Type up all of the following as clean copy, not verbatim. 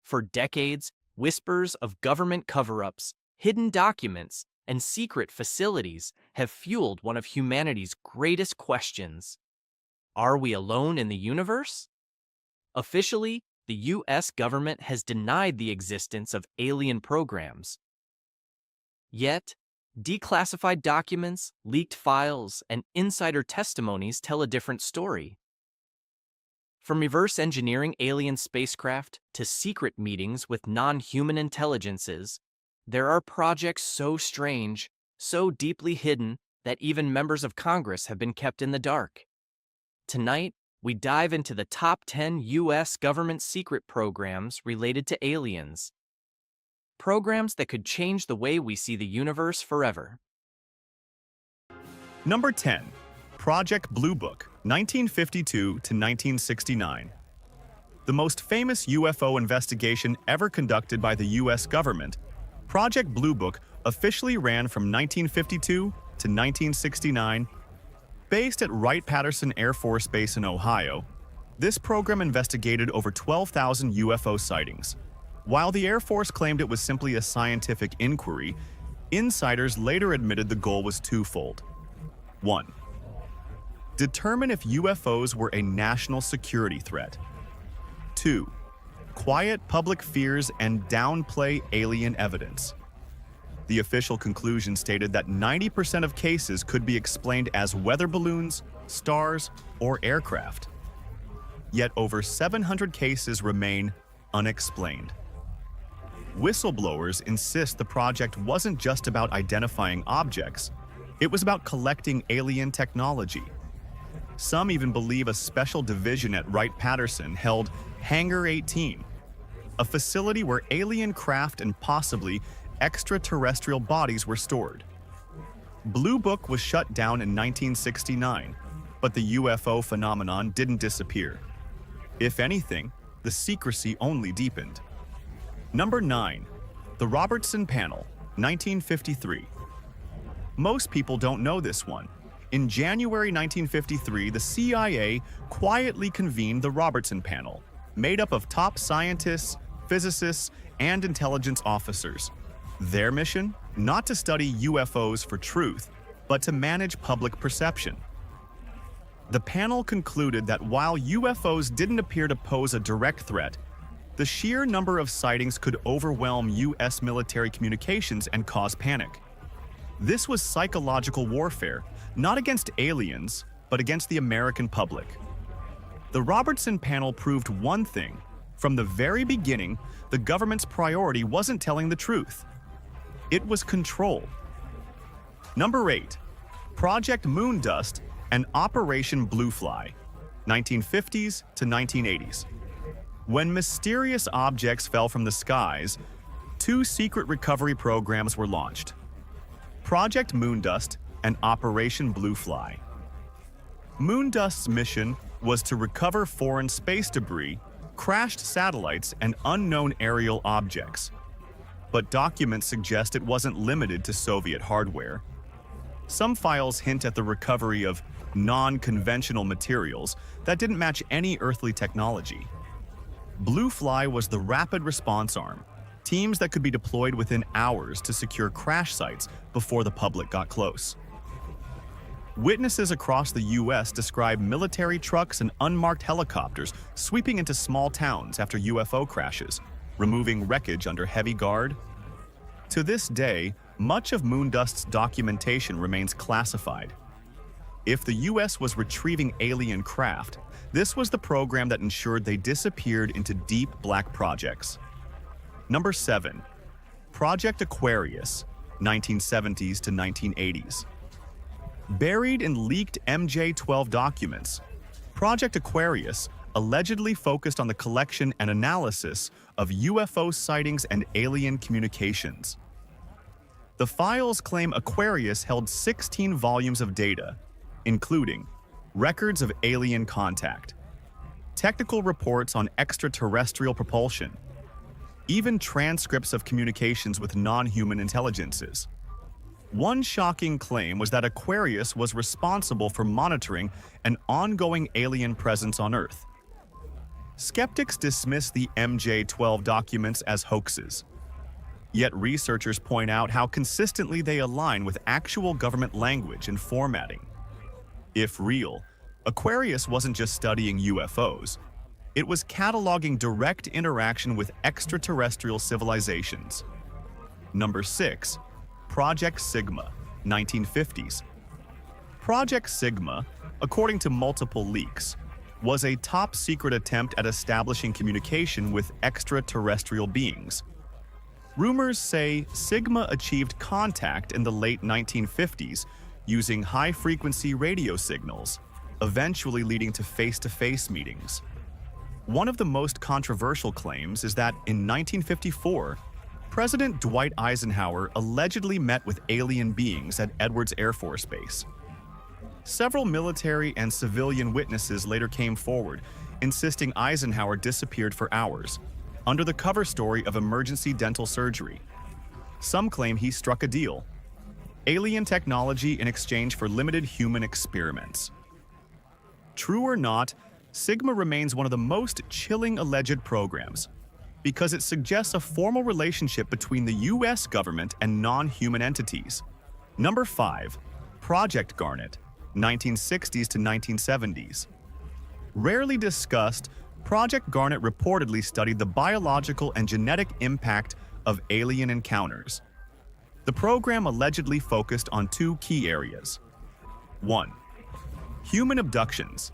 For decades, whispers of government cover-ups, hidden documents, and secret facilities have fueled one of humanity's greatest questions. Are we alone in the universe? Officially, the US government has denied the existence of alien programs. Yet, declassified documents, leaked files, and insider testimonies tell a different story. From reverse engineering alien spacecraft to secret meetings with non-human intelligences, there are projects so strange, so deeply hidden, that even members of Congress have been kept in the dark. Tonight, we dive into the top 10 US government secret programs related to aliens. Programs that could change the way we see the universe forever. Number 10. Project Blue Book, 1952 to 1969. The most famous UFO investigation ever conducted by the US government, Project Blue Book officially ran from 1952 to 1969. Based at Wright-Patterson Air Force Base in Ohio, this program investigated over 12,000 UFO sightings. While the Air Force claimed it was simply a scientific inquiry, insiders later admitted the goal was twofold. 1. Determine if UFOs were a national security threat. 2. Quiet public fears and downplay alien evidence. The official conclusion stated that 90% of cases could be explained as weather balloons, stars, or aircraft. Yet over 700 cases remain unexplained. Whistleblowers insist the project wasn't just about identifying objects, it was about collecting alien technology. Some even believe a special division at Wright-Patterson held Hangar 18, a facility where alien craft and possibly extraterrestrial bodies were stored. Blue Book was shut down in 1969, but the UFO phenomenon didn't disappear. If anything, the secrecy only deepened. Number 9. The Robertson Panel, 1953. Most people don't know this one. In January 1953, the CIA quietly convened the Robertson Panel, made up of top scientists, physicists, and intelligence officers. Their mission? Not to study UFOs for truth, but to manage public perception. The panel concluded that while UFOs didn't appear to pose a direct threat, the sheer number of sightings could overwhelm US military communications and cause panic. This was psychological warfare, not against aliens, but against the American public. The Robertson Panel proved one thing. From the very beginning, the government's priority wasn't telling the truth. It was control. Number 8. Project Moondust and Operation Blue Fly, 1950s to 1980s. When mysterious objects fell from the skies, 2 secret recovery programs were launched: Project Moondust and Operation Blue Fly. Moondust's mission was to recover foreign space debris, crashed satellites, and unknown aerial objects. But documents suggest it wasn't limited to Soviet hardware. Some files hint at the recovery of non-conventional materials that didn't match any earthly technology. Blue Fly was the rapid response arm, teams that could be deployed within hours to secure crash sites before the public got close. Witnesses across the US describe military trucks and unmarked helicopters sweeping into small towns after UFO crashes, removing wreckage under heavy guard. To this day, much of Moondust's documentation remains classified. If the US was retrieving alien craft, this was the program that ensured they disappeared into deep black projects. Number 7. Project Aquarius, 1970s to 1980s. Buried in leaked MJ-12 documents, Project Aquarius allegedly focused on the collection and analysis of UFO sightings and alien communications. The files claim Aquarius held 16 volumes of data, including records of alien contact, technical reports on extraterrestrial propulsion, even transcripts of communications with non-human intelligences. One shocking claim was that Aquarius was responsible for monitoring an ongoing alien presence on Earth. Skeptics dismiss the MJ-12 documents as hoaxes. Yet researchers point out how consistently they align with actual government language and formatting. If real, Aquarius wasn't just studying UFOs. It was cataloging direct interaction with extraterrestrial civilizations. Number 6. Project Sigma, 1950s. Project Sigma, according to multiple leaks, was a top-secret attempt at establishing communication with extraterrestrial beings. Rumors say Sigma achieved contact in the late 1950s using high-frequency radio signals, eventually leading to face-to-face meetings. One of the most controversial claims is that in 1954, President Dwight Eisenhower allegedly met with alien beings at Edwards Air Force Base. Several military and civilian witnesses later came forward, insisting Eisenhower disappeared for hours, under the cover story of emergency dental surgery. Some claim he struck a deal: alien technology in exchange for limited human experiments. True or not, Sigma remains one of the most chilling alleged programs, because it suggests a formal relationship between the US government and non-human entities. Number 5. Project Garnet, 1960s to 1970s. Rarely discussed, Project Garnet reportedly studied the biological and genetic impact of alien encounters. The program allegedly focused on two key areas. 1. Human abductions,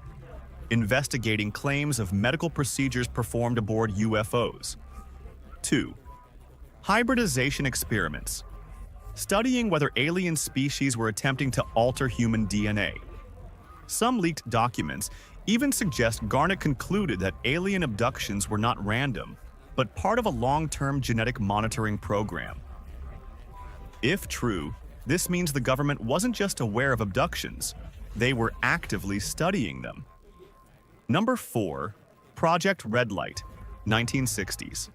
investigating claims of medical procedures performed aboard UFOs. 2. Hybridization experiments, studying whether alien species were attempting to alter human DNA. Some leaked documents even suggest Garnet concluded that alien abductions were not random, but part of a long-term genetic monitoring program. If true, this means the government wasn't just aware of abductions, they were actively studying them. Number 4. Project Red Light, 1960s.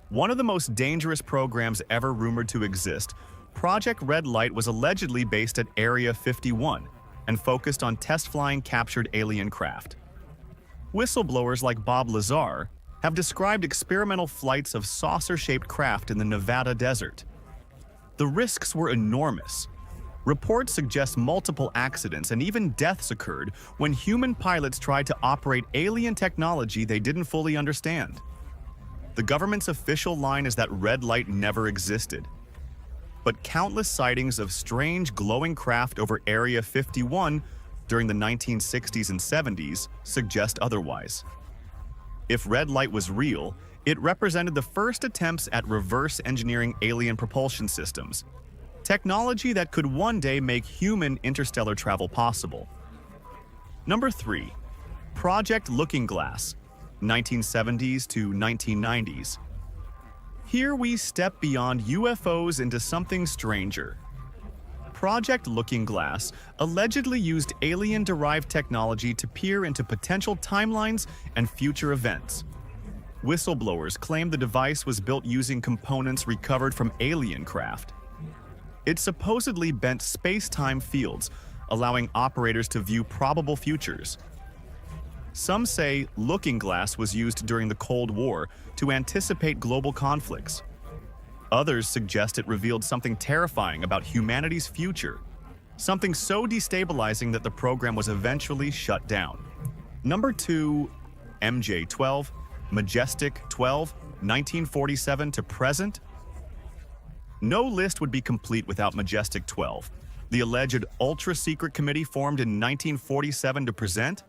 One of the most dangerous programs ever rumored to exist, Project Red Light was allegedly based at Area 51 and focused on test-flying captured alien craft. Whistleblowers like Bob Lazar have described experimental flights of saucer-shaped craft in the Nevada desert. The risks were enormous. Reports suggest multiple accidents and even deaths occurred when human pilots tried to operate alien technology they didn't fully understand. The government's official line is that red light never existed. But countless sightings of strange glowing craft over Area 51 during the 1960s and 70s suggest otherwise. If red light was real, it represented the first attempts at reverse engineering alien propulsion systems, technology that could one day make human interstellar travel possible. Number 3. Project Looking Glass, 1970s to 1990s. Here we step beyond UFOs into something stranger. Project Looking Glass allegedly used alien-derived technology to peer into potential timelines and future events. Whistleblowers claim the device was built using components recovered from alien craft. It supposedly bent space-time fields, allowing operators to view probable futures. Some say Looking Glass was used during the Cold War to anticipate global conflicts. Others suggest it revealed something terrifying about humanity's future, something so destabilizing that the program was eventually shut down. Number 2. MJ-12, Majestic 12, 1947 to present. No list would be complete without Majestic 12, the alleged ultra-secret committee formed in 1947 to present.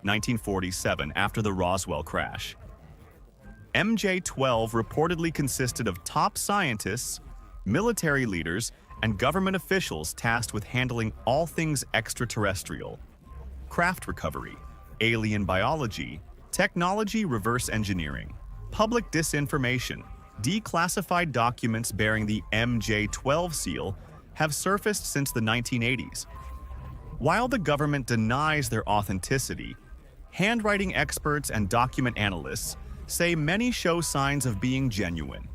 1947, after the Roswell crash. MJ-12 reportedly consisted of top scientists, military leaders, and government officials tasked with handling all things extraterrestrial: craft recovery, alien biology, technology reverse engineering, public disinformation. Declassified documents bearing the MJ-12 seal have surfaced since the 1980s. While the government denies their authenticity, handwriting experts and document analysts say many show signs of being genuine.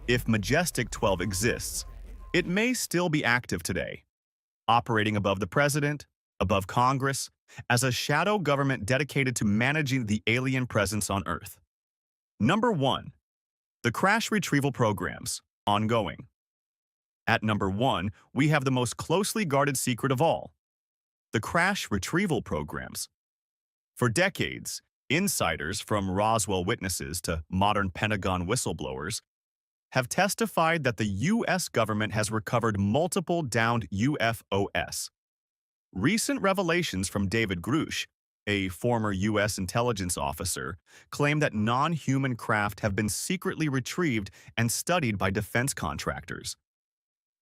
If Majestic 12 exists, it may still be active today, operating above the president, above Congress, as a shadow government dedicated to managing the alien presence on Earth. Number 1. The crash retrieval programs, ongoing. At number 1, we have the most closely guarded secret of all, the crash retrieval programs. For decades, insiders from Roswell witnesses to modern Pentagon whistleblowers have testified that the U.S. government has recovered multiple downed UFOs. Recent revelations from David Grush, a former U.S. intelligence officer, claim that non-human craft have been secretly retrieved and studied by defense contractors.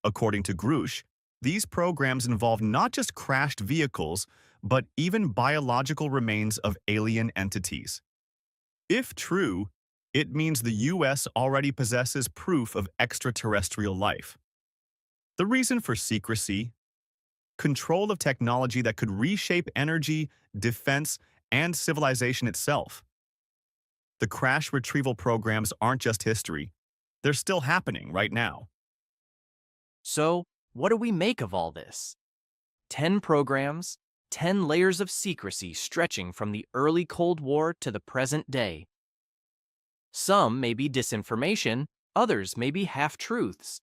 According to Grush, these programs involve not just crashed vehicles, but even biological remains of alien entities. If true, it means the U.S. already possesses proof of extraterrestrial life. The reason for secrecy: control of technology that could reshape energy, defense, and civilization itself. The crash retrieval programs aren't just history. They're still happening right now. So, what do we make of all this? 10 programs, 10 layers of secrecy stretching from the early Cold War to the present day. Some may be disinformation, others may be half-truths.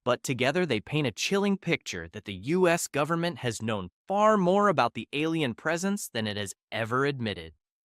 But together they paint a chilling picture that the U.S. government has known far more about the alien presence than it has ever admitted.